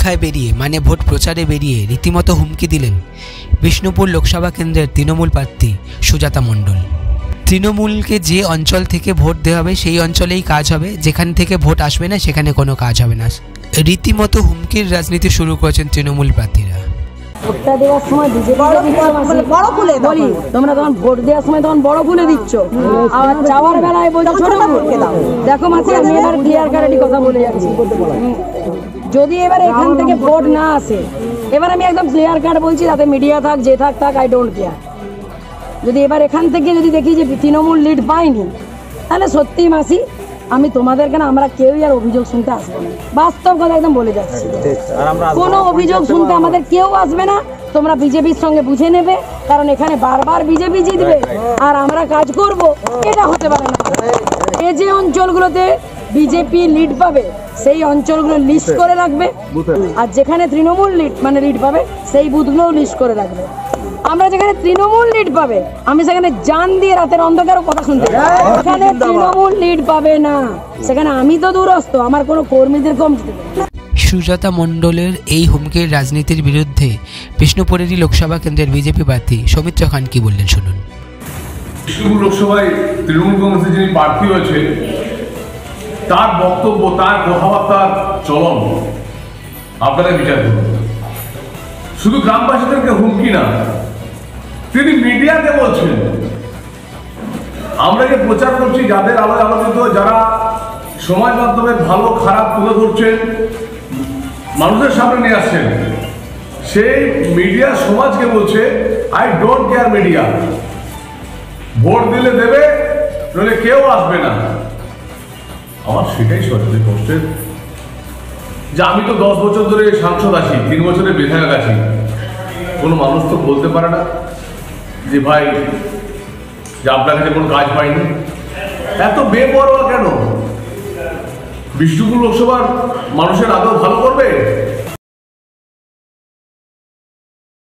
পরীক্ষায় বেরিয়ে মানে ভোট প্রচারে বেরিয়ে রীতিমতো হুমকি দিলেন বিষ্ণুপুর লোকসভা কেন্দ্রের তৃণমূল প্রার্থী সুজাতা মণ্ডল। তৃণমূলকে যে অঞ্চল থেকে ভোট দেওয়া হবে সেই অঞ্চলেই কাজ হবে, যেখান থেকে ভোট আসবে না সেখানে কোনো কাজ হবে না। রীতিমতো হুমকির রাজনীতি শুরু করেছেন তৃণমূল প্রার্থীরা। ভোটটা দেওয়ার সময় বড় ফুলে বলি, তোমরা তখন ভোট দেওয়ার সময় তখন বড় ফুলে দিচ্ছ, আর যাওয়ার বেলায় বলছো ছোট ফুলকে দাও। দেখো মাসি, আমি এবার ক্লিয়ার কারেন্টি কথা বলে যাচ্ছি। যদি এবার এখান থেকে ভোট না আসে, এবার আমি একদম ক্লিয়ার কাট বলছি, তাতে মিডিয়া থাক যে থাক আই ডোন্ট কেয়ার। যদি এবার এখান থেকে যদি দেখি যে তৃণমূল লিড পাইনি, তাহলে সত্যি মাসি আমি তোমাদেরকে না, আমরা কেউই আর অভিযোগ শুনতে আসবো না। বাস্তব কথা একদম বলে যাচ্ছি, কোনো অভিযোগ শুনতে আমাদের কেউ আসবে না। তোমরা বিজেপির সঙ্গে বুঝে নেবে, কারণ এখানে বারবার বিজেপি জিতবে আর আমরা কাজ করব, এটা হতে পারে না। এই যে অঞ্চলগুলোতে বিজেপি লিড পাবে সেই অঞ্চলগুলো লিস্ট করে রাখবে, আর যেখানে তৃণমূল লিড পাবে সেই বুথগুলোও লিস্ট করে রাখবে। আমরা যেখানে তৃণমূল লিড পাবে আমি সেখানে জান দিয়ে রাতের অন্ধকারও কথা শুনতে, এখানে তৃণমূল লিড পাবে না, সেখানে আমি তো দূরস্থ, আমার কোনো কর্মীদের কম। সুজাতা মণ্ডলের এই হুমকির রাজনীতির বিরুদ্ধে বিষ্ণুপুরেরই লোকসভা কেন্দ্রের বিজেপি প্রার্থী সৌমিত্র খান কি বললেন শুনুন। বিষ্ণুপুর লোকসভায় তৃণমূল কংগ্রেসের যিনি প্রার্থী হয়েছে তার বক্তব্য, তার কথাবার্তার চলন আপনারা বিচার করুন। শুধু গ্রামবাসীদেরকে হুমকি না, তিনি মিডিয়াতে বলছেন আমরা যে প্রচার করছি, যাদের আলোয় আলোচিত, যারা সমাজ মাধ্যমে ভালো খারাপ তুলে ধরছেন, মানুষের সামনে নিয়ে আসছেন, সেই মিডিয়া সমাজকে বলছে I don't care media, vote দিলে দেবে নইলে কেউ আসবে না। আমার সেটাই সত্যি কষ্টের যে আমি তো 10 বছর ধরে সাংসদ আছি, 3 বছরে বিধায়ক আছি, কোনো মানুষ তো বলতে পারে না যে ভাই যে আপনার কাছে কোনো কাজ পাইনি। এত বেপরোয়া কেন? বিষ্ণুপুর লোকসভার মানুষের আদৌ ভালো করবে?